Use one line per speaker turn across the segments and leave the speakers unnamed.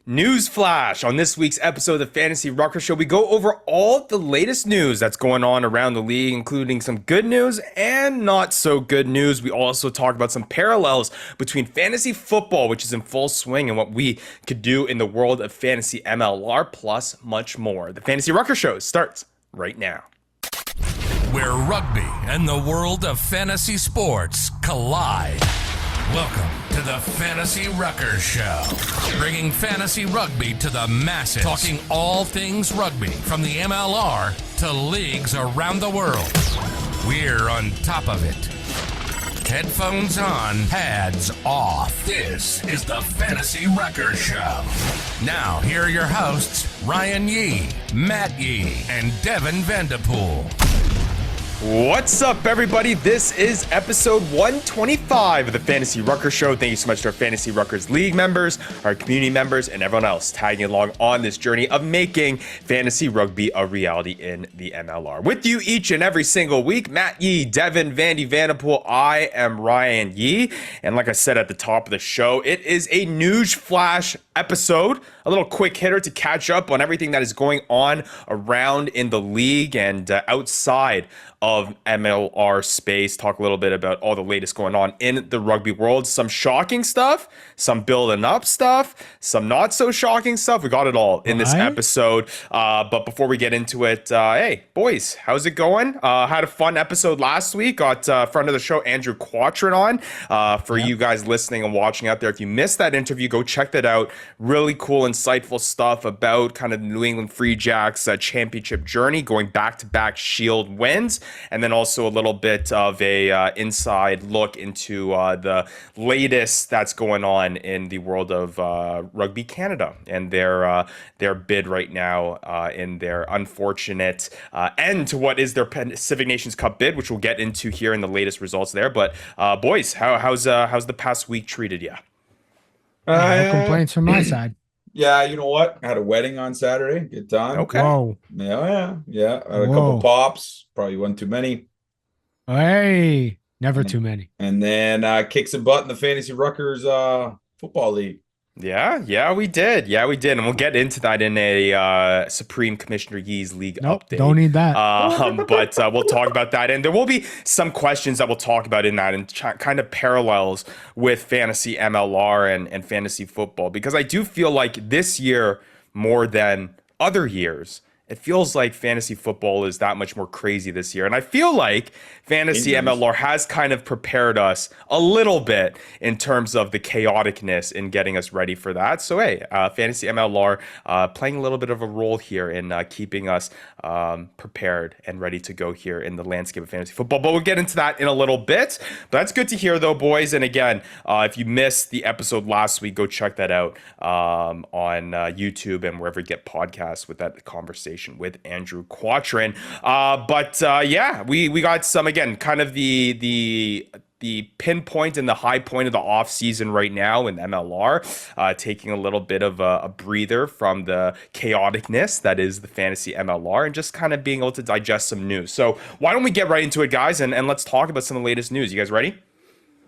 News flash. On this week's episode of the Fantasy Ruckers Show, we go over all the latest news that's going on around the league, including some good news and not so good news. We also talk about some parallels between fantasy football, which is in full swing, and what we could do in the world of fantasy MLR, plus much more. The Fantasy Ruckers Show starts right now.
Where rugby and the world of fantasy sports collide. Welcome to the Fantasy Ruckers Show, bringing fantasy rugby to the masses, talking all things rugby from the MLR to leagues around the world. We're on top of it. Headphones on, pads off. This is the Fantasy Ruckers Show. Now, here are your hosts, Ryan Yee, Matt Yee, and Devin Vanderpool.
What's up, everybody? This is episode 125 of the Fantasy Ruckers Show. Thank you so much to our Fantasy Ruckers League members, our community members, and everyone else tagging along on this journey of making fantasy rugby a reality in the MLR. With you each and every single week, Matt Yee, Devin, Vandy Vanderpool. I am Ryan Yee, and like I said at the top of the show, it is a news flash episode, a little quick hitter to catch up on everything that is going on around in the league and outside of MLR space. Talk a little bit about all the latest going on in the rugby world. Some shocking stuff, some building up stuff, some not so shocking stuff. We got it all in this episode. But before we get into it, hey, boys, how's it going? Had a fun episode last week. Got friend of the show, Andrew Quattrin, on. For you guys listening and watching out there, if you missed that interview, go check that out. Really cool, insightful stuff about kind of the New England Free Jacks championship journey, going back-to-back Shield wins. And then also a little bit of a inside look into the latest that's going on in the world of Rugby Canada and their bid right now in their unfortunate end to what is their Pacific Nations Cup bid, which we'll get into here in the latest results there. But boys, how's the past week treated you?
No complaints from my side.
Yeah, you know what? I had a wedding on Saturday. Good time.
Okay.
Whoa.
Yeah. I had a couple pops. Probably one too many.
Hey, never too many.
And then kick some butt in the Fantasy Ruckers football league.
Yeah, we did. And we'll get into that in a Supreme Commissioner Yee's League update.
Don't need that.
But we'll talk about that. And there will be some questions that we'll talk about in that and kind of parallels with fantasy MLR and fantasy football. Because I do feel like this year, more than other years, it feels like fantasy football is that much more crazy this year. And I feel like fantasy MLR has kind of prepared us a little bit in terms of the chaoticness in getting us ready for that. So, hey, fantasy MLR playing a little bit of a role here in keeping us prepared and ready to go here in the landscape of fantasy football. But we'll get into that in a little bit. But that's good to hear, though, boys. And again, if you missed the episode last week, go check that out on YouTube and wherever you get podcasts with that conversation with Andrew Quattrin. Yeah, we got some, again, kind of the pinpoint and the high point of the offseason right now in MLR, taking a little bit of a breather from the chaoticness that is the fantasy MLR and just kind of being able to digest some news. So why don't we get right into it, guys, and let's talk about some of the latest news. You guys ready?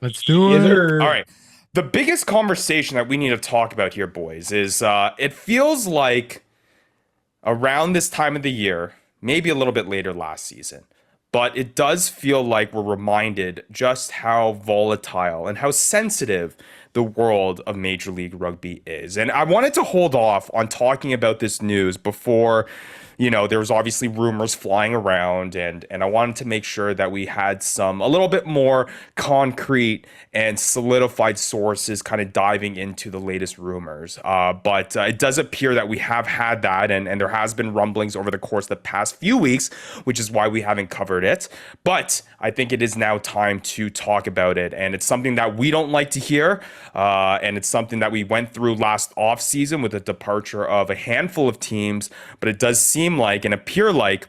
Let's do it.
All right. The biggest conversation that we need to talk about here, boys, is it feels like around this time of the year, maybe a little bit later last season, but it does feel like we're reminded just how volatile and how sensitive the world of Major League Rugby is. And I wanted to hold off on talking about this news before, there was obviously rumors flying around, and I wanted to make sure that we had a little bit more concrete and solidified sources kind of diving into the latest rumors. But it does appear that we have had that, and there has been rumblings over the course of the past few weeks, which is why we haven't covered it. But I think it is now time to talk about it, and it's something that we don't like to hear, and it's something that we went through last offseason with the departure of a handful of teams, but it does seem like and appear like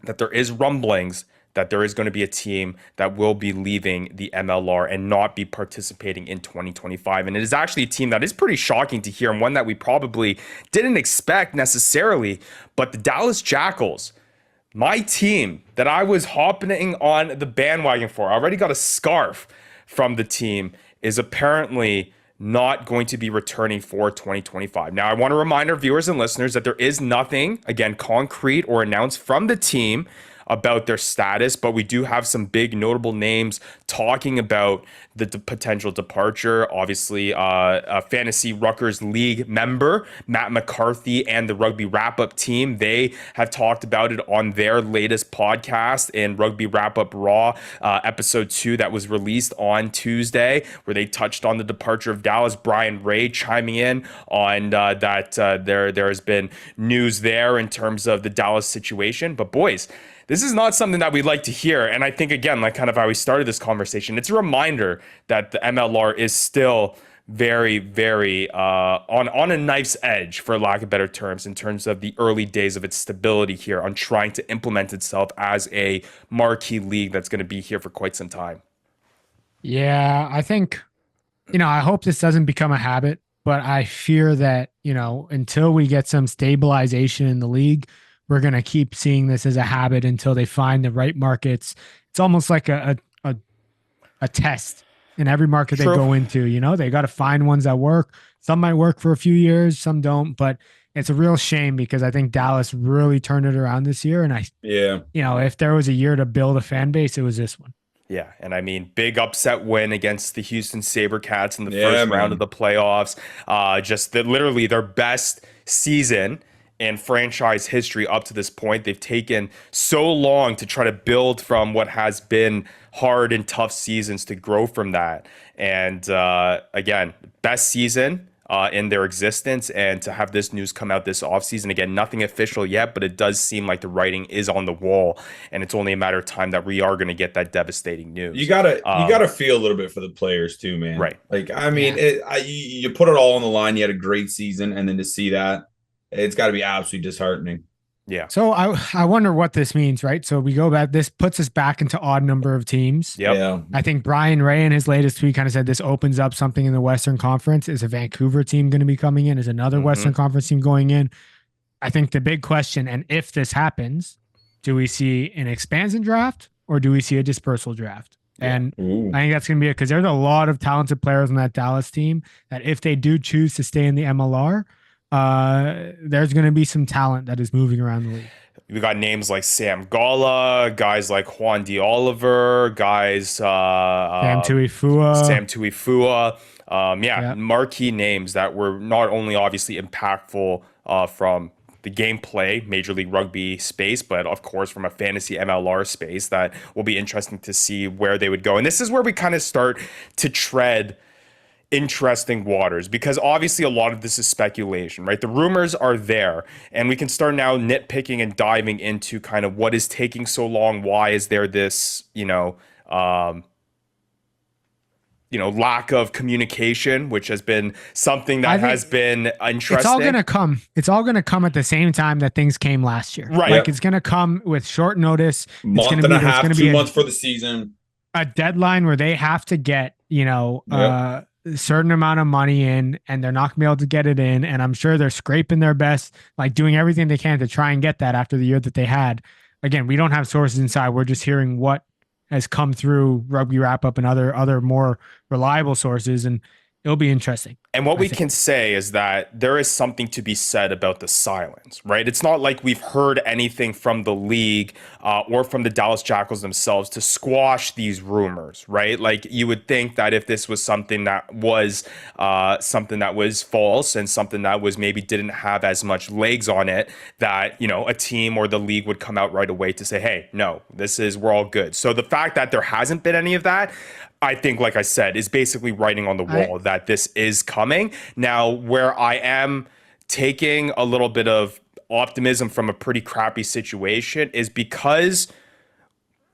that there is rumblings that there is going to be a team that will be leaving the MLR and not be participating in 2025. And it is actually a team that is pretty shocking to hear, and one that we probably didn't expect necessarily. But the Dallas Jackals, my team that I was hopping on the bandwagon for, I already got a scarf from the team, is apparently not going to be returning for 2025. Now, I want to remind our viewers and listeners that there is nothing, again, concrete or announced from the team about their status, but we do have some big notable names talking about the potential departure. Obviously, a Fantasy Ruckers League member, Matt McCarthy, and the Rugby Wrap-Up team, they have talked about it on their latest podcast in Rugby Wrap-Up Raw, episode 2 that was released on Tuesday, where they touched on the departure of Dallas. Brian Ray chiming in on that there has been news there in terms of the Dallas situation. But boys, this is not something that we'd like to hear. And I think, again, like kind of how we started this conversation, it's a reminder that the MLR is still very, very on a knife's edge, for lack of better terms, in terms of the early days of its stability here on trying to implement itself as a marquee league that's going to be here for quite some time.
Yeah, I think, I hope this doesn't become a habit, but I fear that, until we get some stabilization in the league, we're going to keep seeing this as a habit until they find the right markets. It's almost like a test in every market they go into. They got to find ones that work. Some might work for a few years, some don't, but it's a real shame because I think Dallas really turned it around this year. And if there was a year to build a fan base, it was this one.
Yeah, and I mean, big upset win against the Houston SaberCats in the first round of the playoffs. Literally their best season in franchise history up to this point. They've taken so long to try to build from what has been hard and tough seasons to grow from that. And again, best season in their existence, and to have this news come out this offseason. Again, nothing official yet, but it does seem like the writing is on the wall, and it's only a matter of time that we are going to get that devastating news.
You gotta feel a little bit for the players too, man.
Right.
Like, I mean, you put it all on the line. You had a great season, and then to see that, it's got to be absolutely disheartening.
Yeah.
So I wonder what this means, right? So we go back, this puts us back into odd number of teams.
Yep.
Yeah.
I think Brian Ray in his latest tweet kind of said this opens up something in the Western Conference. Is a Vancouver team going to be coming in? Is another Western Conference team going in? I think the big question, and if this happens, do we see an expansion draft or do we see a dispersal draft? And I think that's going to be it, because there's a lot of talented players on that Dallas team that if they do choose to stay in the MLR, there's going to be some talent that is moving around the league.
We got names like Sam Gala, guys like Juan D. Oliver, guys
Sam Tuifua.
Marquee names that were not only obviously impactful from the gameplay Major League Rugby space, but of course from a fantasy MLR space that will be interesting to see where they would go. And this is where we kind of start to tread interesting waters, because obviously a lot of this is speculation, right? The rumors are there, and we can start now nitpicking and diving into kind of what is taking so long. Why is there this, lack of communication, which has been something that has been interesting.
It's all going to come. It's all going to come at the same time that things came last year.
Right.
Like, it's going to come with short notice.
Month and a half, 2 months for the season.
A deadline where they have to get, a certain amount of money in, and they're not gonna be able to get it in. And I'm sure they're scraping their best, like doing everything they can to try and get that after the year that they had. Again, we don't have sources inside. We're just hearing what has come through Rugby Wrap Up and other more reliable sources, and it'll be interesting.
And what we can say is that there is something to be said about the silence, right? It's not like we've heard anything from the league or from the Dallas Jackals themselves to squash these rumors, right? Like, you would think that if this was something that was false and something that was maybe didn't have as much legs on it, that, a team or the league would come out right away to say, hey, no, we're all good. So the fact that there hasn't been any of that, I think, like I said, is basically writing on the wall that this is coming. Now, where I am taking a little bit of optimism from a pretty crappy situation is because,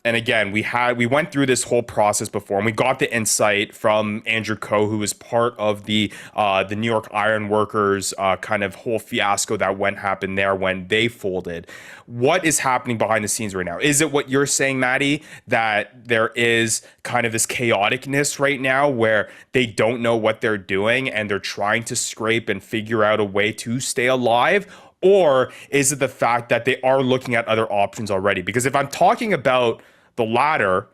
and again, we went through this whole process before, and we got the insight from Andrew Coe, who was part of the New York Ironworkers kind of whole fiasco that happened there when they folded. What is happening behind the scenes right now? Is it what you're saying, Maddie, that there is kind of this chaoticness right now where they don't know what they're doing and they're trying to scrape and figure out a way to stay alive? Or is it the fact that they are looking at other options already? Because if I'm talking about the latter,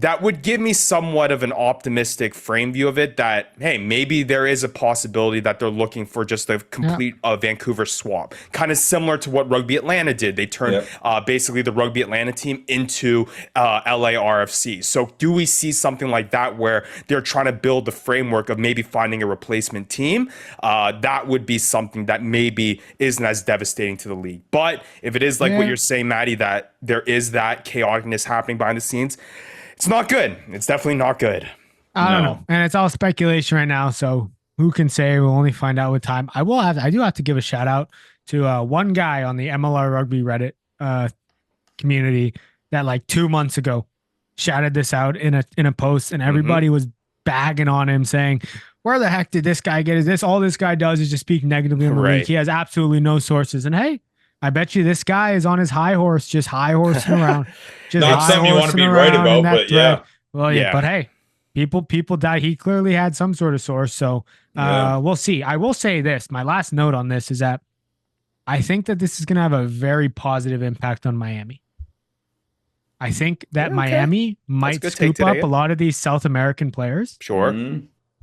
that would give me somewhat of an optimistic frame view of it that, hey, maybe there is a possibility that they're looking for just a complete Vancouver swap, kind of similar to what Rugby Atlanta did. They turned basically the Rugby Atlanta team into LARFC. So do we see something like that where they're trying to build the framework of maybe finding a replacement team? That would be something that maybe isn't as devastating to the league. But if it is like what you're saying, Maddie, that there is that chaoticness happening behind the scenes, it's not good. It's definitely not good.
I don't know. And it's all speculation right now. So who can say? We'll only find out with time. I do have to give a shout out to one guy on the MLR Rugby Reddit community that like 2 months ago shouted this out in a post, and everybody was bagging on him saying, where the heck did this guy get? Is this all this guy does is just speak negatively on the league? He has absolutely no sources. And hey, I bet you this guy is on his high horse, just high horsing around. Just
not something you want to be right about, but yeah.
Well, but hey, people die. He clearly had some sort of source. So we'll see. I will say this. My last note on this is that I think that this is going to have a very positive impact on Miami. I think that Miami might scoop up a lot of these South American players.
Sure.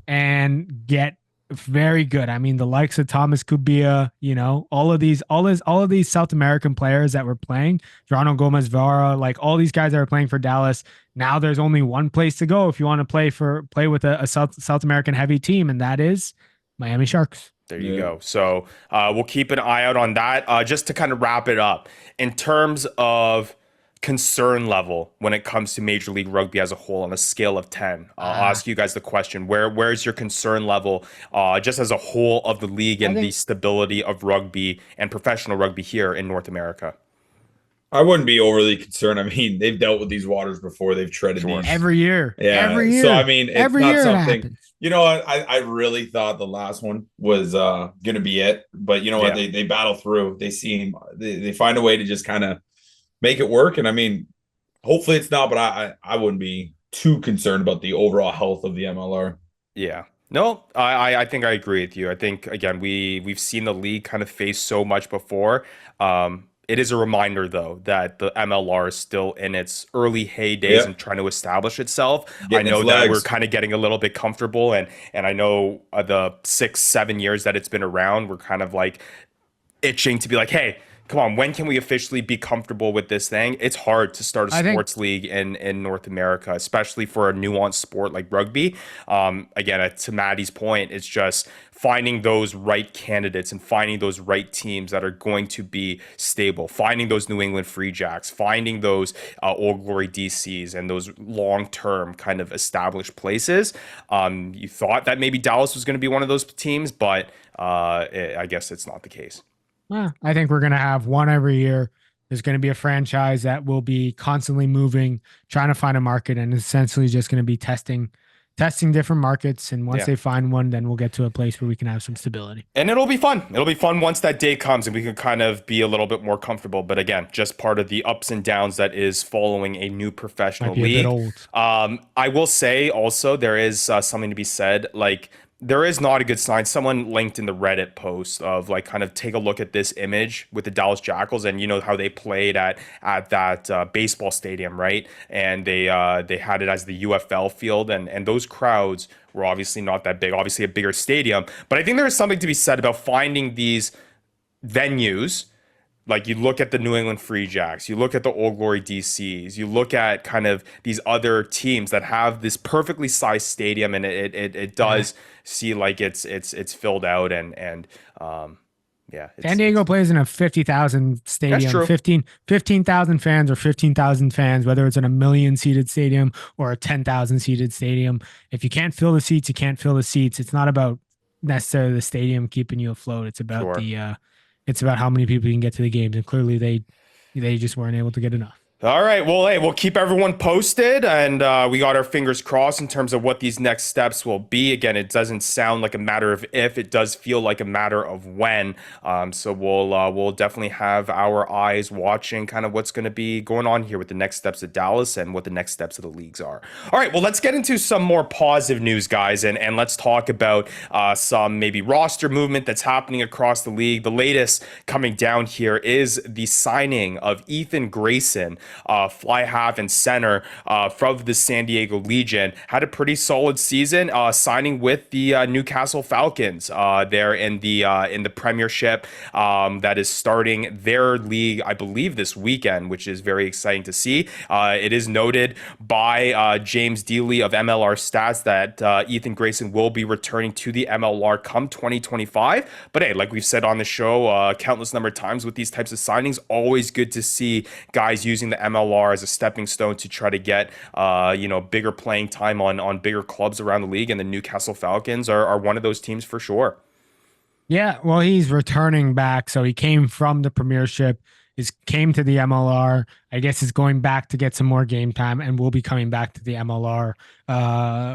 And get very good. I mean, the likes of Thomas Kubia, all of these South American players that were playing, Geronimo Gomez Vara, like all these guys that are playing for Dallas. Now there's only one place to go if you want to play with a South American heavy team, and that is Miami Sharks.
There you go. So we'll keep an eye out on that. Just to kind of wrap it up, in terms of concern level when it comes to Major League Rugby as a whole on a scale of 10, I'll ask you guys the question: where's your concern level just as a whole of the league and the stability of rugby and professional rugby here in North America?
I wouldn't be overly concerned. I mean, they've dealt with these waters before. They've treaded these
every year.
Yeah.
Every year.
So I mean, it's
every
not
year
something. You know what? I really thought the last one was gonna be it, but you know what? They battle through. They find a way to just kind of make it work. And I mean, hopefully it's not, but I wouldn't be too concerned about the overall health of the MLR.
Yeah. No, I think I agree with you. I think, again, we've seen the league kind of face so much before. It is a reminder, though, that the MLR is still in its early heydays and trying to establish itself. I know that we're kind of getting a little bit comfortable, and I know the 6-7 years that it's been around, we're kind of like itching to be like, hey, come on, when can we officially be comfortable with this thing? It's hard to start a sports league in North America, especially for a nuanced sport like rugby. Again, to Maddie's point, it's just finding those right candidates and finding those right teams that are going to be stable, finding those New England Free Jacks, finding those Old Glory DCs and those long-term kind of established places. You thought that maybe Dallas was going to be one of those teams, but I guess it's not the case.
I think we're going to have one every year. There's going to be a franchise that will be constantly moving, trying to find a market, and essentially just going to be testing different markets. And once they find one, then we'll get to a place where we can have some stability.
And it'll be fun. It'll be fun once that day comes and we can kind of be a little bit more comfortable. But again, just part of the ups and downs that is following a new professional league.
A bit old.
I will say also there is something to be said. Like, there is not a good sign. Someone linked in the Reddit post of like kind of take a look at this image with the Dallas Jackals, and you know how they played at that baseball stadium, right? And they had it as the UFL field, and those crowds were obviously not that big, obviously a bigger stadium. But I think there is something to be said about finding these venues. Like, you look at the New England Free Jacks, you look at the Old Glory DCs, you look at kind of these other teams that have this perfectly sized stadium, and it does see like it's filled out and
San Diego plays in a 50,000 stadium, 15,000 fans or 15,000 fans, whether it's in a 1 million seated stadium or a 10,000 seated stadium. If you can't fill the seats, you can't fill the seats. It's not about necessarily the stadium keeping you afloat. It's about it's about how many people you can get to the games, and clearly they just weren't able to get enough.
All right. Well, hey, we'll keep everyone posted, and we got our fingers crossed in terms of what these next steps will be. Again, it doesn't sound like a matter of if; it does feel like a matter of when. So we'll definitely have our eyes watching kind of what's going to be going on here with the next steps of Dallas and what the next steps of the leagues are. All right. Well, let's get into some more positive news, guys, and let's talk about some maybe roster movement that's happening across the league. The latest coming down here is the signing of Ethan Grayson fly half and center from the San Diego Legion. Had a pretty solid season, signing with the Newcastle Falcons there in the Premiership that is starting their league, I believe, this weekend, which is very exciting to see. It is noted by James Dealey of MLR Stats that Ethan Grayson will be returning to the MLR come 2025. But hey, like we've said on the show countless number of times with these types of signings, always good to see guys using the MLR as a stepping stone to try to get bigger playing time on bigger clubs around the league, and the Newcastle Falcons are one of those teams for sure.
Yeah, well, he's returning back, so he came from the Premiership, came to the MLR. I guess he's going back to get some more game time, and will be coming back to the MLR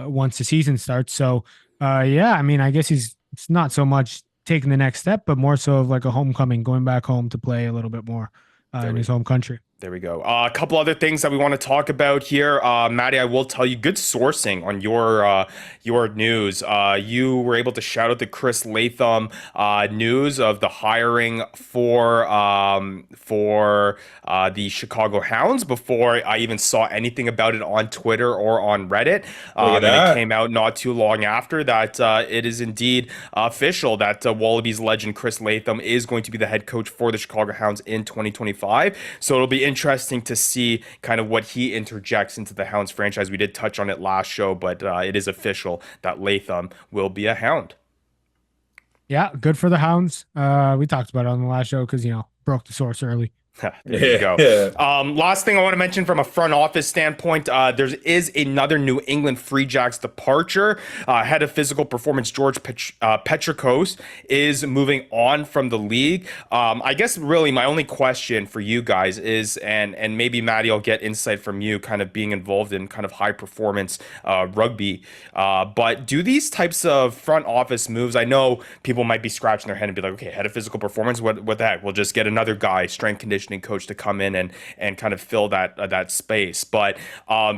once the season starts. So, yeah, I mean, I guess it's not so much taking the next step, but more so of like a homecoming, going back home to play a little bit more in his home country.
There we go. A couple other things that we want to talk about here. Maddie, I will tell you, good sourcing on your news. You were able to shout out the Chris Latham news of the hiring for the Chicago Hounds before I even saw anything about it on Twitter or on Reddit. And it came out not too long after that it is indeed official that Wallabies legend Chris Latham is going to be the head coach for the Chicago Hounds in 2025. So it'll be interesting to see kind of what he interjects into the Hounds franchise. We did touch on it last show, but it is official that Latham will be a Hound.
Yeah, good for the Hounds. We talked about it on the last show because, broke the source early.
There you go. Last thing I want to mention from a front office standpoint, there is another New England Free Jacks departure. Head of physical performance George Petrikos is moving on from the league. I guess really my only question for you guys is, and maybe Maddie, I'll get insight from you, kind of being involved in kind of high performance rugby. But do these types of front office moves, I know people might be scratching their head and be like, okay, head of physical performance, what the heck? We'll just get another guy, strength conditioning coach, to come in and kind of fill that space. But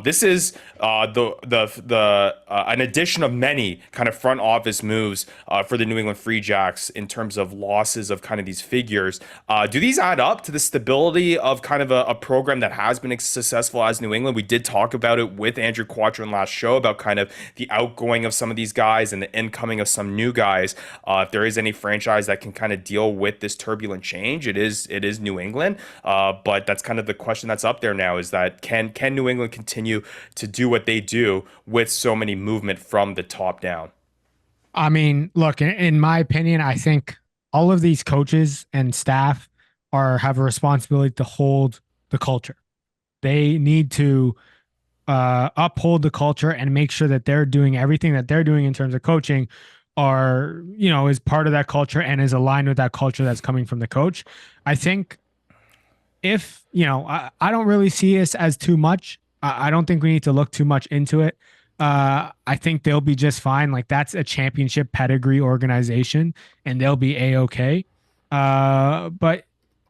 this is an addition of many kind of front office moves for the New England Free Jacks in terms of losses of kind of these figures. Do these add up to the stability of kind of a program that has been successful as New England? We did talk about it with Andrew Quattro in last show about kind of the outgoing of some of these guys and the incoming of some new guys. If there is any franchise that can kind of deal with this turbulent change, it is New England. But that's kind of the question that's up there now, is that can New England continue to do what they do with so many movement from the top down?
I mean, look, in my opinion, I think all of these coaches and staff have a responsibility to hold the culture. They need to uphold the culture and make sure that they're doing everything that they're doing in terms of coaching is part of that culture and is aligned with that culture that's coming from the coach. I think if, I don't really see this as too much. I don't think we need to look too much into it. I think they'll be just fine. Like, that's a championship pedigree organization and they'll be A-okay. But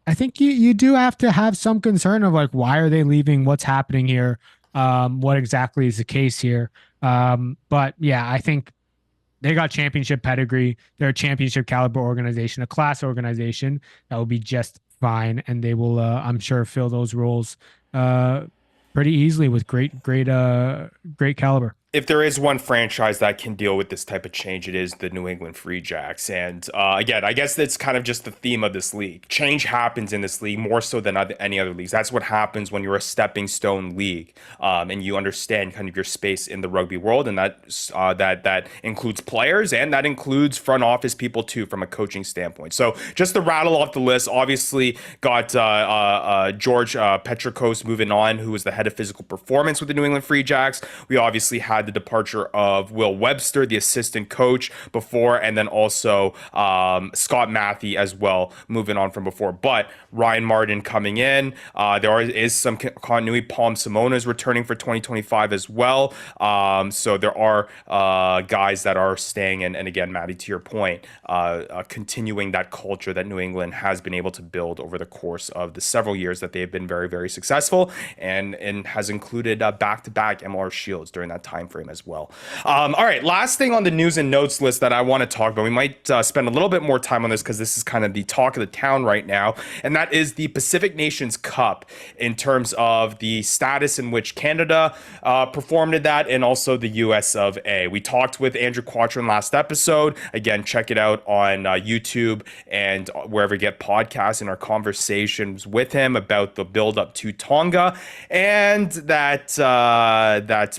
I think you do have to have some concern of like, why are they leaving? What's happening here? What exactly is the case here? But yeah, I think they got championship pedigree. They're a championship caliber organization, a class organization that will be just fine. And they will, I'm sure, fill those roles pretty easily with great caliber.
If there is one franchise that can deal with this type of change, it is the New England Free Jacks. And again, I guess that's kind of just the theme of this league. Change happens in this league more so than any other leagues. That's what happens when you're a stepping stone league, and you understand kind of your space in the rugby world. And that includes players, and that includes front office people too, from a coaching standpoint. So just to rattle off the list, obviously got George Petrikos moving on, who was the head of physical performance with the New England Free Jacks. We obviously had the departure of Will Webster, the assistant coach before, and then also Scott Matthew as well, moving on from before. But Ryan Martin coming in. There is some continuity. Palm Simona is returning for 2025 as well. So there are guys that are staying. And again, Matty, to your point, continuing that culture that New England has been able to build over the course of the several years that they have been very, very successful, and has included back-to-back MLR shields during that time frame as well. All right, last thing on the news and notes list that I want to talk about. We might spend a little bit more time on this because this is kind of the talk of the town right now, and that is the Pacific Nations Cup in terms of the status in which Canada performed in that, and also the US of A. We talked with Andrew Quattrin last episode. Again, check it out on YouTube and wherever you get podcasts, in our conversations with him about the build up to Tonga, and that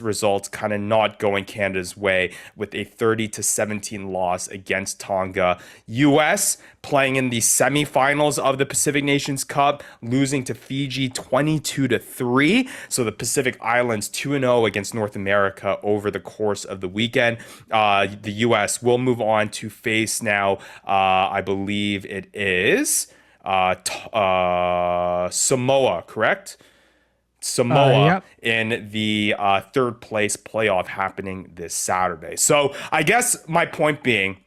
result kind of not going Canada's way with a 30-17 loss against Tonga. US playing in the semifinals of the Pacific Nations Cup, losing to Fiji 22-3. So the Pacific Islands 2-0 against North America over the course of the weekend. The US will move on to face now, I believe it is Samoa, correct? Samoa
yep.
in the third place playoff happening this Saturday. So I guess my point being,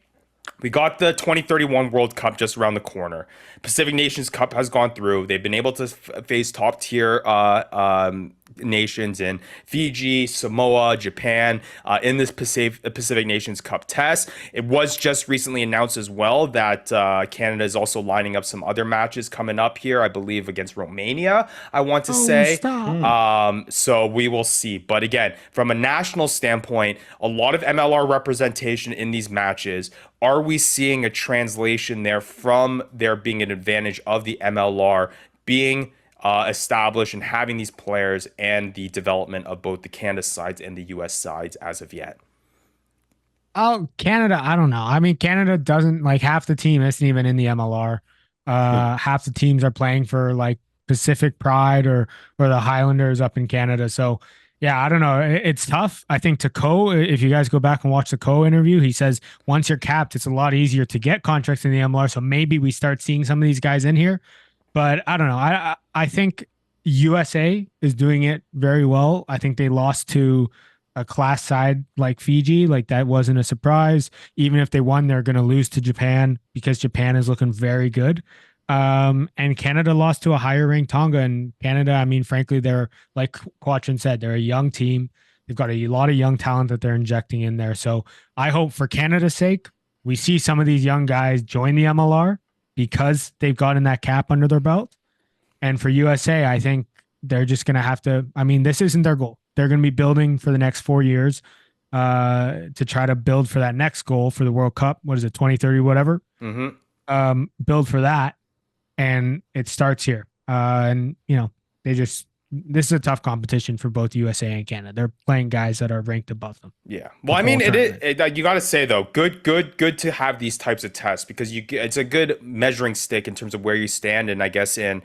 we got the 2031 World Cup just around the corner. Pacific Nations Cup has gone through. They've been able to face top tier nations in Fiji, Samoa, Japan in this Pacific Nations Cup test. It was just recently announced as well that Canada is also lining up some other matches coming up here, I believe against Romania, I want to say. So we will see. But again, from a national standpoint, a lot of MLR representation in these matches. Are we seeing a translation there from there being an advantage of the MLR being established and having these players and the development of both the Canada sides and the US sides as of yet?
Oh, Canada, I don't know. I mean, Canada doesn't, like, half the team isn't even in the MLR. Half the teams are playing for like Pacific Pride or the Highlanders up in Canada. So yeah, I don't know. It's tough. I think to Co, if you guys go back and watch the Co interview, he says once you're capped, it's a lot easier to get contracts in the MLR. So maybe we start seeing some of these guys in here. But I don't know. I think USA is doing it very well. I think they lost to a class side like Fiji. Like, that wasn't a surprise. Even if they won, they're going to lose to Japan because Japan is looking very good. And Canada lost to a higher ranked Tonga. And Canada, I mean, frankly, they're, like Quattrin said, they're a young team. They've got a lot of young talent that they're injecting in there. So I hope for Canada's sake, we see some of these young guys join the MLR because they've gotten that cap under their belt. And for USA, I think they're just going to have to, I mean, this isn't their goal. They're going to be building for the next 4 years to try to build for that next goal for the World Cup. What is it, 2030, whatever? Mm-hmm. Build for that. And it starts here. And, you know, this is a tough competition for both USA and Canada. They're playing guys that are ranked above them.
Yeah. Well, I mean, you got to say, though, good to have these types of tests because it's a good measuring stick in terms of where you stand. And I guess in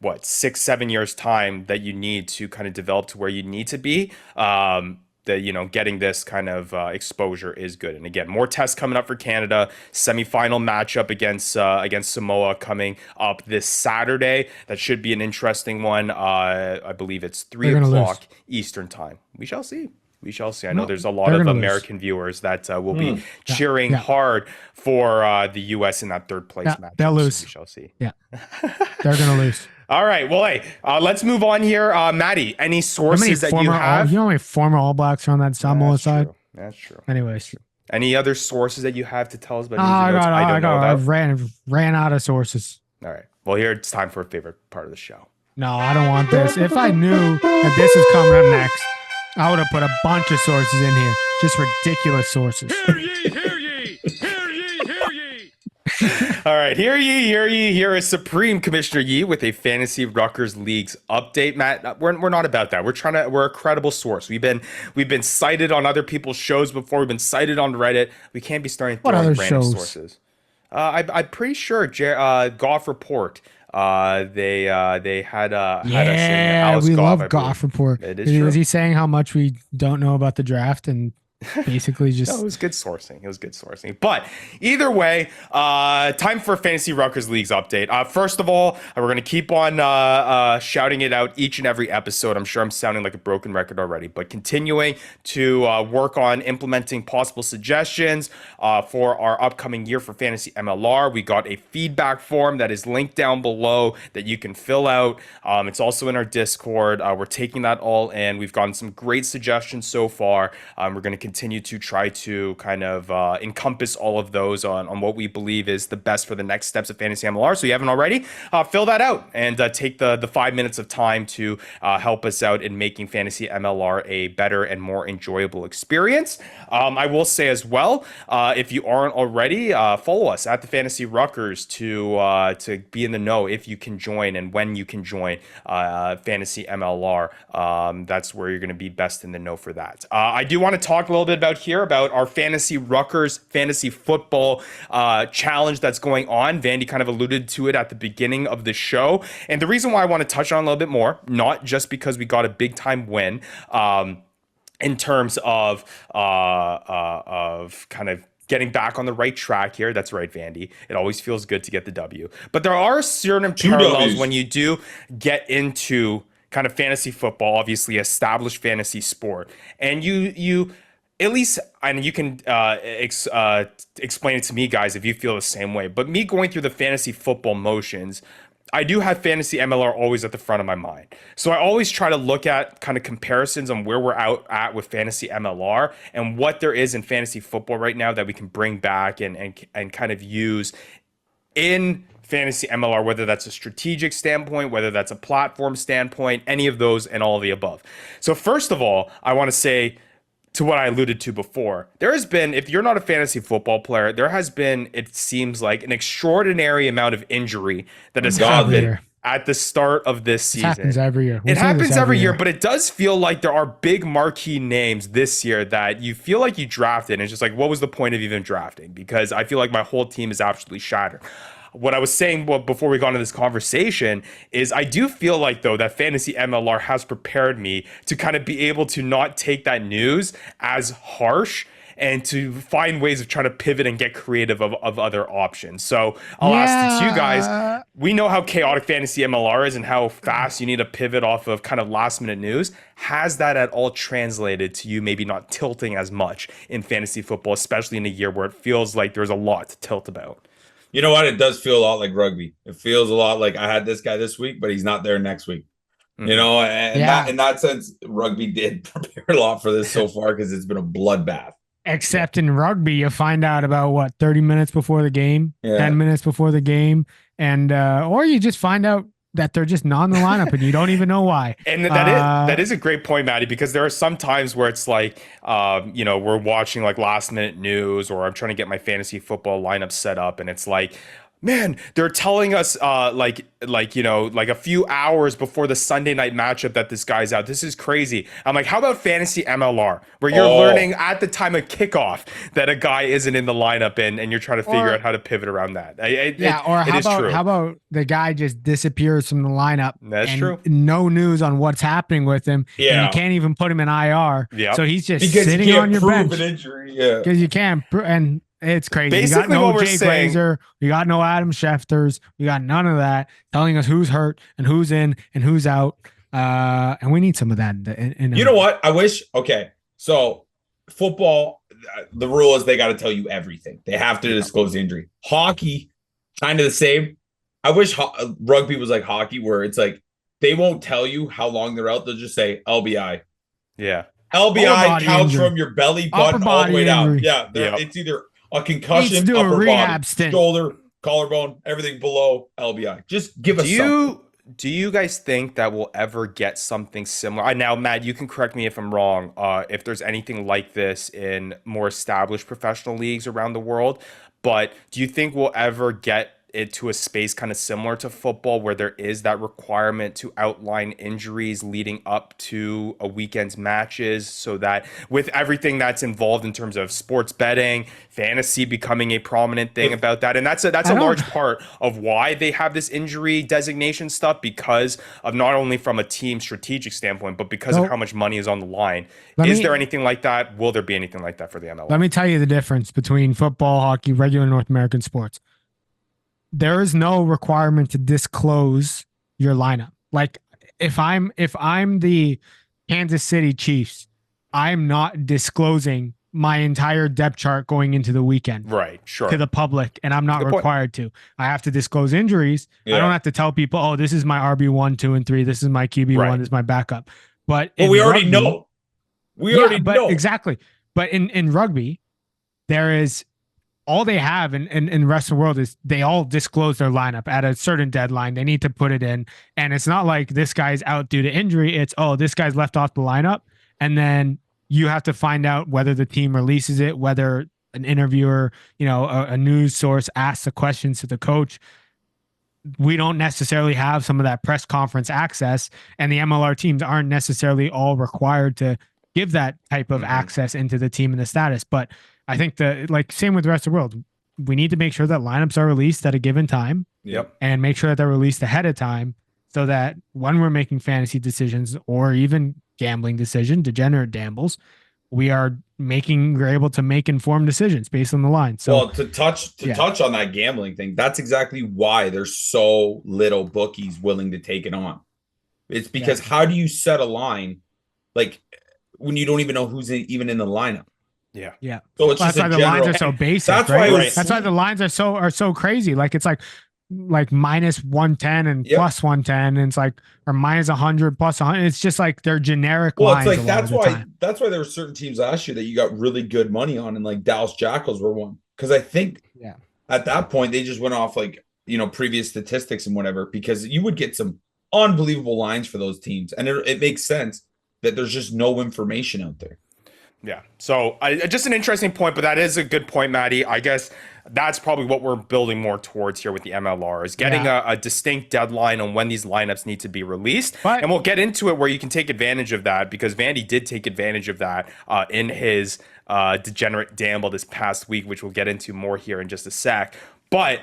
6-7 years time that you need to kind of develop to where you need to be. Getting this kind of exposure is good. And again, more tests coming up for Canada. Semifinal matchup against Samoa coming up this Saturday. That should be an interesting one. I believe it's 3 o'clock Eastern time. We shall see. I know there's a lot of American viewers that will be cheering hard for the U.S. in that third place match.
They'll lose.
So we shall see.
Yeah, they're going to lose.
All right. Well, hey, let's move on here. Maddie, any sources that you have?
You know how many former All Blacks are on that Samoa side?
That's true.
Anyways.
Any other sources that you have to tell us about?
I ran out of sources.
All right. Well, here it's time for a favorite part of the show.
No, I don't want this. If I knew that this is coming up next, I would have put a bunch of sources in here. Just ridiculous sources.
Hear ye, hear ye, hear ye, hear ye.
All right, hear ye, hear ye. Here is Supreme Commissioner Yee with a Fantasy Ruckers League's update. Matt, we're not about that. We're a credible source. We've been cited on other people's shows before. We've been cited on Reddit. We can't be starting throwing random sources. I'm pretty sure Golf Report. They had us in Alice
we
Goff,
love Golf Report.
It is true.
Was he saying how much we don't know about the draft and basically just.
No, it was good sourcing. But either way, time for Fantasy Ruckers League's update. First of all, we're going to keep on shouting it out each and every episode. I'm sure I'm sounding like a broken record already, but continuing to work on implementing possible suggestions for our upcoming year for Fantasy MLR. We got a feedback form that is linked down below that you can fill out. It's also in our Discord. We're taking that all in. We've gotten some great suggestions so far. We're going to continue to try to kind of encompass all of those on what we believe is the best for the next steps of Fantasy MLR. So you haven't already, fill that out and take the 5 minutes of time to help us out in making Fantasy MLR a better and more enjoyable experience. I will say as well, if you aren't already, follow us at the Fantasy Ruckers to be in the know if you can join and when you can join Fantasy MLR. That's where you're going to be best in the know for that. I do want to talk a little bit about our Fantasy Ruckers fantasy football challenge that's going on. Vandy kind of alluded to it at the beginning of the show. And the reason why I want to touch on a little bit more, not just because we got a big time win in terms of kind of getting back on the right track here. That's right, Vandy. It always feels good to get the W. But there are certain parallels when you do get into kind of fantasy football, obviously established fantasy sport, and you at least, and you can explain it to me, guys, if you feel the same way. But me going through the fantasy football motions, I do have Fantasy MLR always at the front of my mind. So I always try to look at kind of comparisons on where we're at with Fantasy MLR and what there is in fantasy football right now that we can bring back and kind of use in Fantasy MLR, whether that's a strategic standpoint, whether that's a platform standpoint, any of those and all of the above. So first of all, I want to say to what I alluded to before, there has been, if you're not a fantasy football player, there has been, it seems like, an extraordinary amount of injury that has happened at the start of this season.
It happens every year.
It happens every year, but it does feel like there are big marquee names this year that you feel like you drafted. And it's just like, what was the point of even drafting? Because I feel like my whole team is absolutely shattered. What I was saying before we got into this conversation is I do feel like, though, that Fantasy MLR has prepared me to kind of be able to not take that news as harsh and to find ways of trying to pivot and get creative of other options. So I'll ask the two guys, we know how chaotic Fantasy MLR is and how fast you need to pivot off of kind of last minute news. Has that at all translated to you maybe not tilting as much in fantasy football, especially in a year where it feels like there's a lot to tilt about?
You know what? It does feel a lot like rugby. It feels a lot like I had this guy this week, but he's not there next week. Mm-hmm. You know, and in that sense, rugby did prepare a lot for this so far because it's been a bloodbath.
Except in rugby, you find out about 30 minutes before the game, 10 minutes before the game, and or you just find out that they're just not in the lineup and you don't even know why.
And that is a great point, Maddie, because there are some times where it's like, we're watching like last minute news or I'm trying to get my fantasy football lineup set up. And it's like, man, they're telling us like a few hours before the Sunday night matchup that this guy's out. This is crazy. I'm like, how about Fantasy MLR, where you're learning at the time of kickoff that a guy isn't in the lineup and you're trying to figure out how to pivot around that.
How about the guy just disappears from the lineup?
That's true.
No news on what's happening with him. Yeah. And you can't even put him in IR. Yeah. So he's just sitting on your bench. An injury. Yeah. Because you can't. And it's crazy.
Basically,
we got no Jay Glazer. We got no Adam Schefters. We got none of that telling us who's hurt and who's in and who's out. And we need some of that.
You know what? I wish. Okay. So football, the rule is they got to tell you everything. They have to disclose the injury. Hockey, kind of the same. I wish rugby was like hockey where it's like they won't tell you how long they're out. They'll just say LBI.
Yeah.
LBI counts from your belly button all the way down. Yeah. It's either a concussion, upper body, shoulder, collarbone, everything below LBI. Just give us something.
Do you guys think that we'll ever get something similar? Now, Matt, you can correct me if I'm wrong, if there's anything like this in more established professional leagues around the world, but do you think we'll ever get it to a space kind of similar to football where there is that requirement to outline injuries leading up to a weekend's matches, so that with everything that's involved in terms of sports betting, fantasy becoming a prominent thing about that. And that's a large part of why they have this injury designation stuff, because of not only from a team strategic standpoint, but because of how much money is on the line. Is there anything like that? Will there be anything like that for the MLR?
Let me tell you the difference between football, hockey, regular North American sports. There is no requirement to disclose your lineup. Like if I'm the Kansas City Chiefs, I'm not disclosing my entire depth chart going into the weekend,
right? Sure,
to the public, and I'm not required to. I have to disclose injuries. I don't have to tell people, oh, this is my RB1, 2, and 3. This is my QB1. This is my backup. But
we already know. We already know
exactly. But in rugby, there is. All they have in the rest of the world is they all disclose their lineup at a certain deadline. They need to put it in. And it's not like this guy's out due to injury. It's, oh, this guy's left off the lineup. And then you have to find out whether the team releases it, whether an interviewer, a news source asks the questions to the coach. We don't necessarily have some of that press conference access. And the MLR teams aren't necessarily all required to give that type of access into the team and the status. But I think same with the rest of the world, we need to make sure that lineups are released at a given time.
Yep.
And make sure that they're released ahead of time, so that when we're making fantasy decisions or even gambling decision, degenerate Dambles, we're able to make informed decisions based on the line. So
to touch on that gambling thing, that's exactly why there's so little bookies willing to take it on. It's because how do you set a line like when you don't even know who's even in the lineup?
Yeah.
Yeah.
So it's
that's why the lines are so basic. That's right? That's why the lines are so crazy. Like it's like minus 110 and plus 110, and it's like, or minus 100 plus 100. It's just like they're generic lines.
It's like that's why there were certain teams last year that you got really good money on, and like Dallas Jackals were one. Because I think at that point they just went off previous statistics and whatever, because you would get some unbelievable lines for those teams, and it makes sense that there's just no information out there.
Yeah. So just an interesting point, but that is a good point, Maddie. I guess that's probably what we're building more towards here with the MLR, is getting a distinct deadline on when these lineups need to be released. And we'll get into it where you can take advantage of that, because Vandy did take advantage of that in his Degenerate Damble this past week, which we'll get into more here in just a sec. But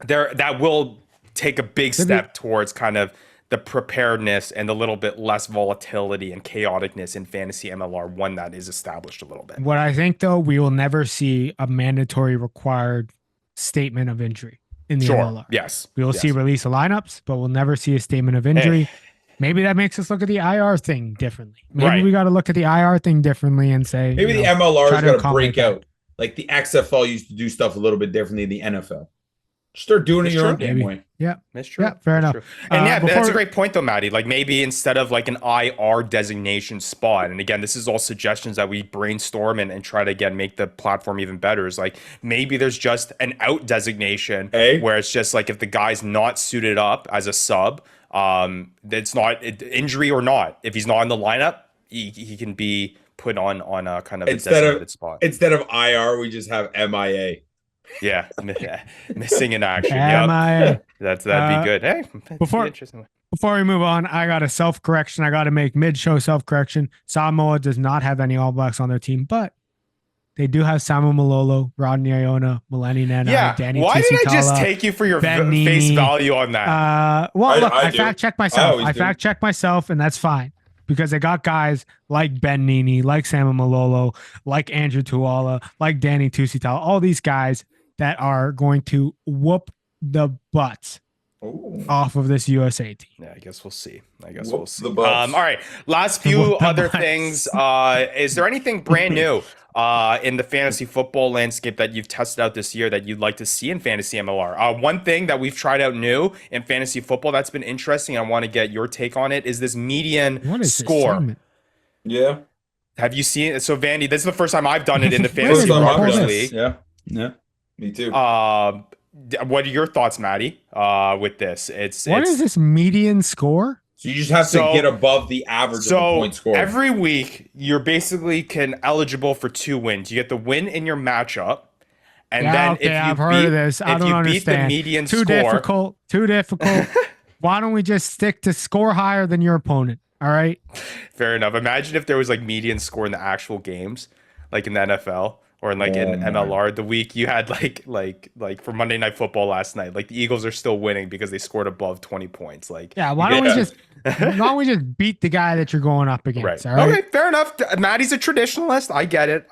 that will take a big step towards kind of the preparedness and the little bit less volatility and chaoticness in fantasy MLR, one that is established a little bit.
What I think, though, we will never see a mandatory required statement of injury in the MLR.
Yes.
We will see release of lineups, but we'll never see a statement of injury. Maybe that makes us look at the IR thing differently. Maybe we got to look at the IR thing differently and say,
maybe the MLR is going to break out. Like the XFL used to do stuff a little bit differently than the NFL. Start doing it your own damn way.
Yeah,
that's true.
Yeah, fair enough.
True. And that's a great point though, Maddie. Like maybe instead of like an IR designation spot, and again, this is all suggestions that we brainstorm and try to again make the platform even better. Is like maybe there's just an out designation where it's just like if the guy's not suited up as a sub, that's not injury or not. If he's not in the lineup, he can be put on a kind of a designated spot.
Instead of IR, we just have MIA.
Yeah, missing in action. That'd be good. Hey,
before we move on, I got a self-correction. I got to make mid-show self-correction. Samoa does not have any All Blacks on their team, but they do have Samu Malolo, Rodney Iona, Melanie Nana, Danny
Why
Tusitala,
did I just take you for your face value on that?
I fact-checked myself. I fact-checked myself, and that's fine. Because they got guys like Ben Nini, like Samu Malolo, like Andrew Tuala, like Danny Tusitala, all these guys that are going to whoop the butts off of this USA team.
Yeah, I guess we'll see.
We'll see. All
right, last few other things. Is there anything brand new in the fantasy football landscape that you've tested out this year that you'd like to see in fantasy MLR? One thing that we've tried out new in fantasy football that's been interesting, I want to get your take on it, is this median score.
Yeah.
Have you seen it? So, Vandy, this is the first time I've done it in the Fantasy Ruckers League.
Yeah. Me too.
What are your thoughts, Maddie, with this?
What is this median score?
So you just have to get above the average of the point score.
Every week, you're basically eligible for 2 wins. You get the win in your matchup, And
Yeah,
then
okay,
if you
I've heard of this. I
if
don't
you
understand.
beat the median
Too
score,
difficult. Why don't we just stick to score higher than your opponent? All right.
fair enough. Imagine if there was like median score in the actual games, like in the NFL or in like in MLR. The week you had like for Monday Night Football last night, like the Eagles are still winning because they scored above 20 points. Like,
Yeah. Why don't we just beat the guy that you're going up against?
right.
All right.
Okay, fair enough. Maddie's a traditionalist. I get it.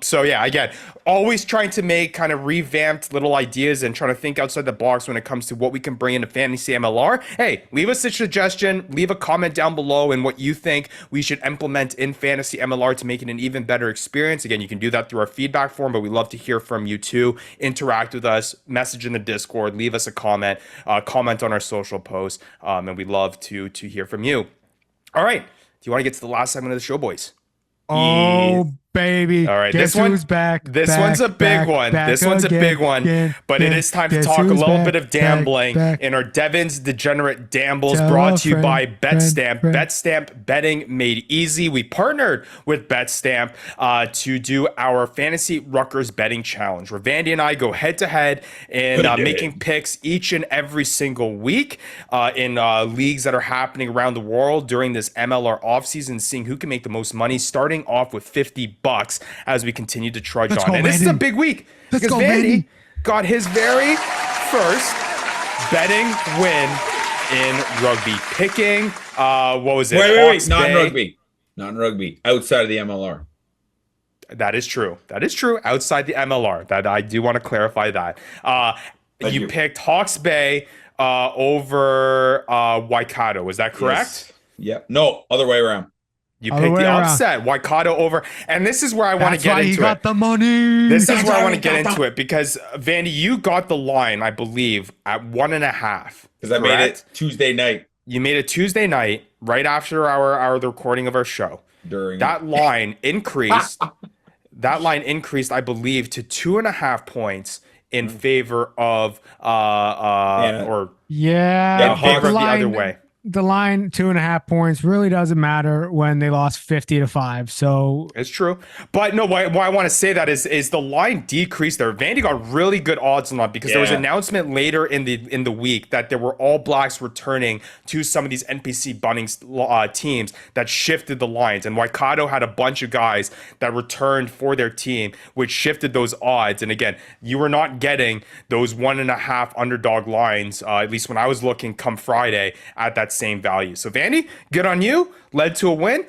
So yeah, again, always trying to make kind of revamped little ideas and trying to think outside the box when it comes to what we can bring into fantasy MLR. Hey, leave us a suggestion. Leave a comment down below and what you think we should implement in fantasy MLR to make it an even better experience. Again, you can do that through our feedback form, but we love to hear from you too. Interact with us, message in the Discord, leave us a comment, comment on our social posts, and we love to hear from you. All right. Do you want to get to the last segment of the show, boys?
Oh, baby.
All right.
Guess who's back?
This one's a big one. This one's a big one. But it is time to talk a little bit of gambling in our Devin's Degenerate Dambles, brought to you by Betstamp. Betstamp betting made easy. We partnered with Betstamp to do our Fantasy Ruckers betting challenge, where Vandy and I go head to head in making picks each and every single week in leagues that are happening around the world during this MLR offseason, seeing who can make the most money, starting off with $50 as we continue to trudge on. And this is a big week because Vandy got his very first betting win in rugby, picking what was it?
Wait, not in rugby, outside of the MLR.
That is true. Outside the MLR. That I do want to clarify that. You picked Hawke's Bay over Waikato. Was that correct?
Yes. Yeah. No, other way around.
You picked the upset, Waikato over, and this is where I want to get into it. That's why you got
the money.
This is where I want to get into it because Vandy, you got the line, I believe, at 1.5.
Because I made it Tuesday night.
You made it Tuesday night, right after the recording of our show. That line increased. I believe, to 2.5 points in favor of
the
other way.
The line 2.5 points really doesn't matter when they lost 50-5. So
it's true. But no, why I want to say that is the line decreased there. Vandy got really good odds on that because there was an announcement later in the week that there were All Blacks returning to some of these NPC Bunnings teams that shifted the lines. And Waikato had a bunch of guys that returned for their team, which shifted those odds. And again, you were not getting those 1.5 underdog lines, at least when I was looking come Friday, at that same value. So Vandy, good on you. Led to a win.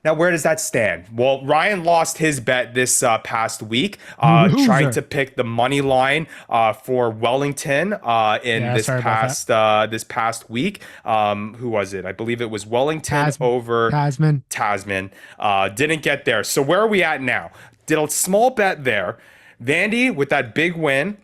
Now, where does that stand? Well, Ryan lost his bet this past week, trying to pick the money line for Wellington this past week. Who was it? I believe it was Wellington over Tasman. Didn't get there. So where are we at now? Did a small bet there. Vandy, with that big win,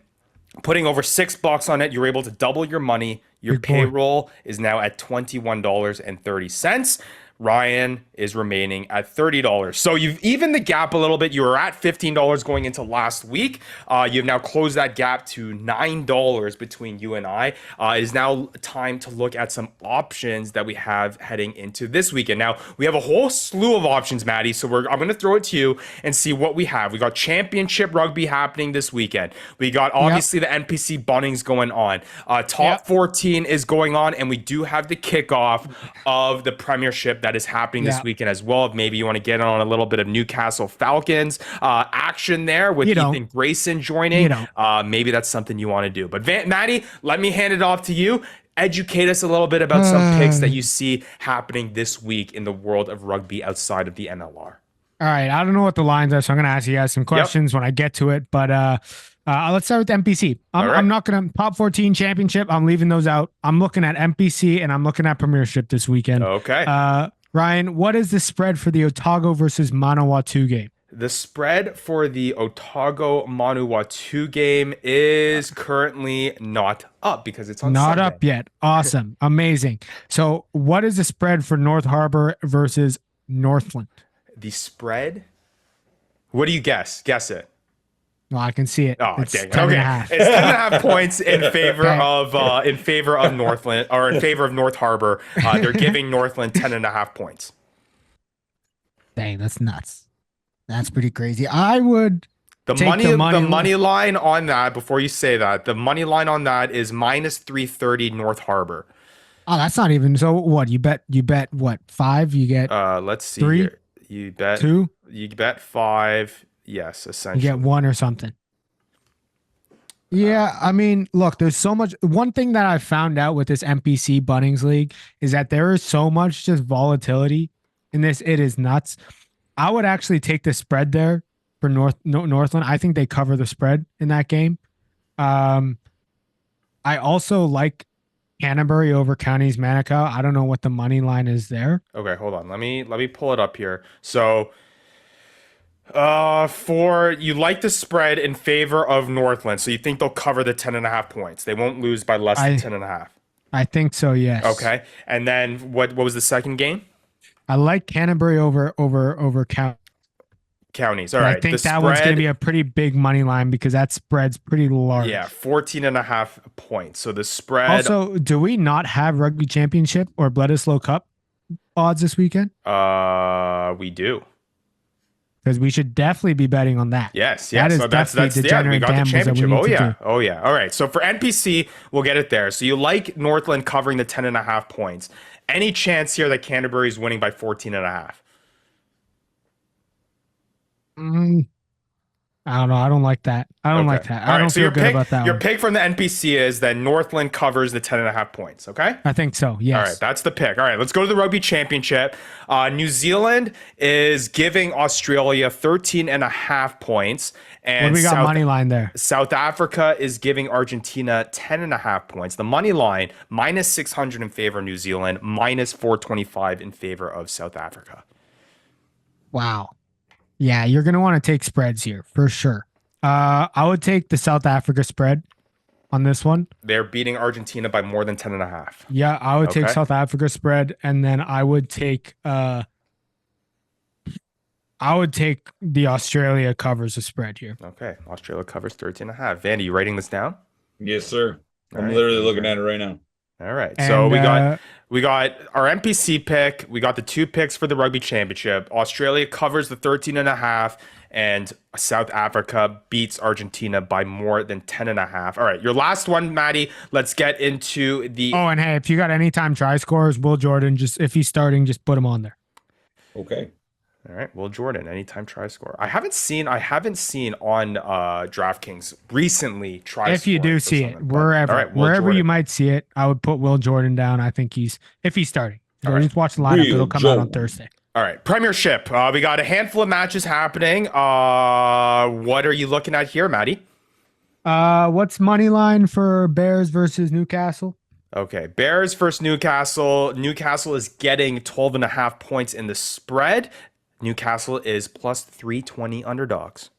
putting over $6 on it, you're able to double your money. Your payroll is now at $21.30. Ryan is remaining at $30. So you've evened the gap a little bit. You were at $15 going into last week. You've now closed that gap to $9 between you and I. It is now time to look at some options that we have heading into this weekend. Now, we have a whole slew of options, Maddie. So I'm going to throw it to you and see what we have. We got championship rugby happening this weekend. We got obviously the NPC Bunnings going on. Top 14 is going on, and we do have the kickoff of the Premiership that is happening this weekend as well. Maybe you want to get on a little bit of Newcastle Falcons action there with Ethan Grayson joining. Maybe that's something you want to do. But Maddie, let me hand it off to you. Educate us a little bit about some picks that you see happening this week in the world of rugby outside of the MLR.
All right. I don't know what the lines are, so I'm going to ask you guys some questions when I get to it. But let's start with NPC. I'm not going to top 14 championship. I'm leaving those out. I'm looking at NPC and I'm looking at Premiership this weekend.
Okay.
Ryan, what is the spread for the Otago versus Manawatu game?
The spread for the Otago Manawatu game is currently not up because it's on
Not
Sunday.
Up yet. Awesome. Amazing. So what is the spread for North Harbor versus Northland?
The spread? What do you guess? Guess it.
Well, I can see it.
Oh,
it's
dang it.
10.5.
It's 10.5 points in favor of Northland, or in favor of North Harbor. They're giving Northland 10.5 points.
Dang, that's nuts. That's pretty crazy. I would
The money line on that, before you say that, the money line on that is minus 330 North Harbor.
Oh, that's not even. So what? You bet what? 5? You get
let's see
3?
here. You bet
2?
You bet 5. Yes, essentially.
You get 1 or something. Yeah, I mean, look, there's so much. One thing that I found out with this NPC Bunnings League is that there is so much just volatility in this. It is nuts. I would actually take the spread there for Northland. I think they cover the spread in that game. I also like Canterbury over Counties Manukau. I don't know what the money line is there.
Okay, hold on. Let me pull it up here. So for you like the spread in favor of Northland, so you think they'll cover the 10.5 points. They won't lose by less than 10.5.
I think so, yes.
Okay. And then what was the second game?
I like Canterbury over
Counties. All right.
I think that one's going to be a pretty big money line because that spread's pretty large.
Yeah, 14.5 points. So the spread.
Also, do we not have Rugby Championship or Bledisloe Cup odds this weekend?
We do.
Because we should definitely be betting on that.
Yes.
That is
so that's
Degenerate
we got the
Dambles
championship.
that we need to do.
Oh yeah. All right. So for NPC, we'll get it there. So you like Northland covering the 10.5 points. Any chance here that Canterbury is winning by 14.5?
I don't know. I don't like that. I don't like that. I don't feel good about that.
Your
one.
pick from the NPC is that Northland covers the 10.5 points. Okay.
I think so. Yes.
All right. That's the pick. All right. Let's go to the Rugby Championship. New Zealand is giving Australia 13.5 points. And
what do we got money line there?
South Africa is giving Argentina 10.5 points. The money line, minus 600 in favor of New Zealand, minus 425 in favor of South Africa.
Wow. Yeah, you're going to want to take spreads here for sure. I would take the South Africa spread on this one.
They're beating Argentina by more than 10.5.
Yeah, I would take South Africa spread, and then I would take the Australia covers the spread here.
Okay, Australia covers 13.5. Vandy, you writing this down?
Yes, sir. I'm literally looking at it right now.
All right. So we got our NPC pick. We got the 2 picks for the Rugby Championship. Australia covers the 13.5, and South Africa beats Argentina by more than 10.5. All right. Your last one, Maddie. Let's get into the.
Oh, and hey, if you got anytime try scores, Will Jordan, just if he's starting, just put him on there.
Okay.
All right, Will Jordan, anytime try score. I haven't seen on DraftKings recently try.
If you do see it, wherever you might see it, I would put Will Jordan down. I think if he's starting. So just watch the lineup; it'll come out on Thursday.
All right, Premiership. We got a handful of matches happening. What are you looking at here, Maddie?
What's money line for Bears versus Newcastle?
Okay, Bears versus Newcastle. Newcastle is getting 12.5 points in the spread. Newcastle is plus 320 underdogs.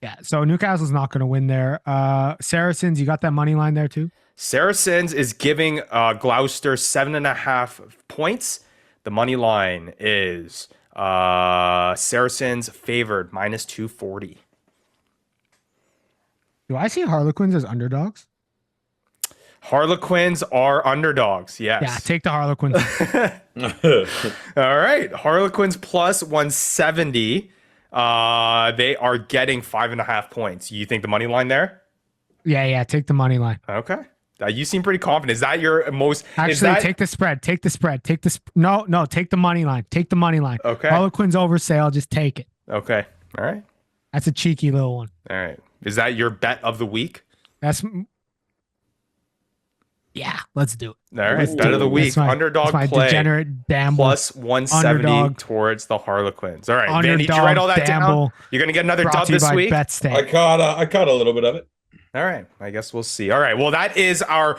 Yeah, so Newcastle's not going to win there. Saracens, you got that money line there too?
Saracens is giving Gloucester 7.5 points. The money line is Saracens favored minus 240.
Do I see Harlequins as underdogs?
Harlequins are underdogs, yes.
Yeah, take the Harlequins.
All right, Harlequins plus 170. They are getting 5.5 points. You think the money line there?
Yeah, take the money line.
Okay. You seem pretty confident. Is that your most?
Actually, take the spread. Take the spread. No. Take the money line. Take the money line.
Okay.
Harlequins over sale. Just take it.
Okay. All right.
That's a cheeky little one.
All right. Is that your bet of the week?
Yeah, let's do it.
All right, bet of the week. Underdog
my
play.
Degenerate Damble.
Plus 170 towards the Harlequins. All right, Vandy, did you write all that down? You're going to get another dub this week?
Betstamp.
I caught a little bit of it.
All right, I guess we'll see. All right, well, that is our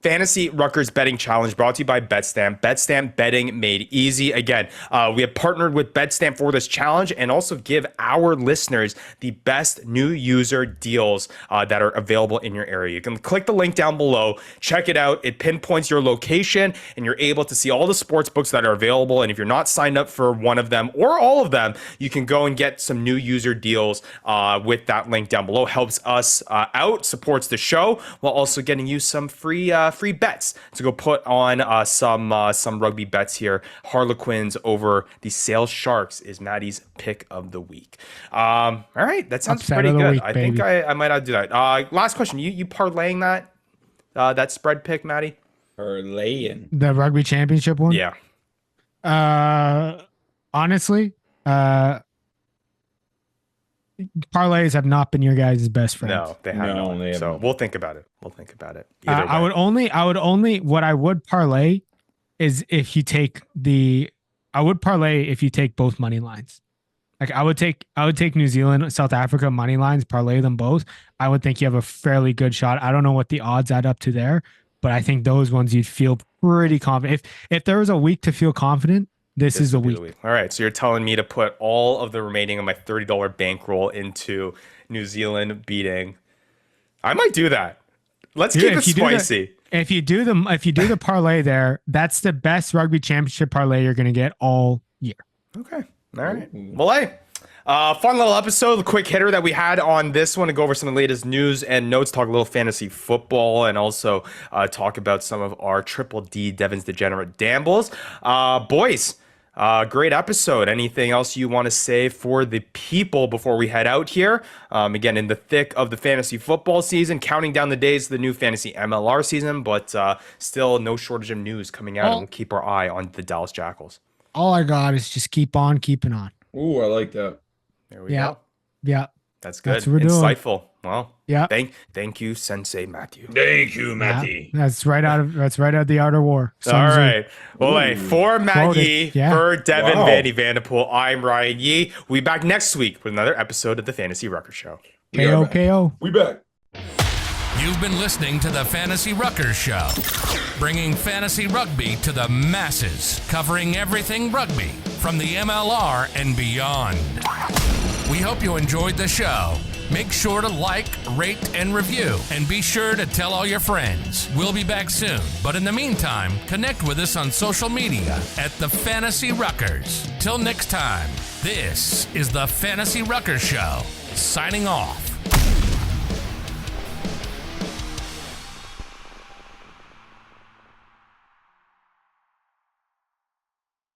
Fantasy Ruckers Betting Challenge brought to you by Betstamp. Betstamp betting made easy. Again, we have partnered with Betstamp for this challenge and also give our listeners the best new user deals that are available in your area. You can click the link down below, check it out. It pinpoints your location and you're able to see all the sports books that are available. And if you're not signed up for one of them or all of them, you can go and get some new user deals with that link down below. Helps us out, supports the show while also getting you some free free bets to go put on some rugby bets here. Harlequins over the Sales Sharks is Maddie's pick of the week. All right, that sounds pretty good.
Week,
I think I might not do that. Last question, you parlaying that spread pick, Maddie?
Parlaying
the rugby championship one?
Yeah.
Honestly, parlays have not been your guys' best friends.
No, they haven't. So we'll think about it.
I would only what I would parlay is if you take both money lines. Like I would take New Zealand, South Africa money lines, parlay them both. I would think you have a fairly good shot. I don't know what the odds add up to there, but I think those ones you'd feel pretty confident. If there was a week to feel confident, this is the week.
All right, so you're telling me to put all of the remaining of my $30 bankroll into New Zealand beating. I might do that. Let's keep it spicy.
If you do the parlay there, that's the best rugby championship parlay you're going to get all year.
Okay. All right. Well, hey, fun little episode, the quick hitter that we had on this one to go over some of the latest news and notes, talk a little fantasy football, and also talk about some of our Triple D Devin's Degenerate Dambles. Boys, great episode. Anything else you want to say for the people before we head out here? Again, in the thick of the fantasy football season, counting down the days to the new fantasy MLR season, but still no shortage of news coming out, and we'll keep our eye on the Dallas Jackals.
All I got is just keep on keeping on.
Ooh, I like that.
There we go.
Yeah.
That's good.
That's what we're doing.
Insightful. Well,
yeah.
Thank you, Sensei Matthew.
Thank you, Matty.
Yeah. That's right out of the Outer War.
All right. Well, hey, for Matt Yee, for Devin Vandy Vanderpool, I'm Ryan Yee. We'll be back next week with another episode of the Fantasy Ruckers Show.
KO.
We back.
You've been listening to the Fantasy Ruckers Show, bringing fantasy rugby to the masses, covering everything rugby from the MLR and beyond. We hope you enjoyed the show. Make sure to like, rate, and review, and be sure to tell all your friends. We'll be back soon, but in the meantime, connect with us on social media at the Fantasy Ruckers. Till next time, this is the Fantasy Ruckers Show, signing off.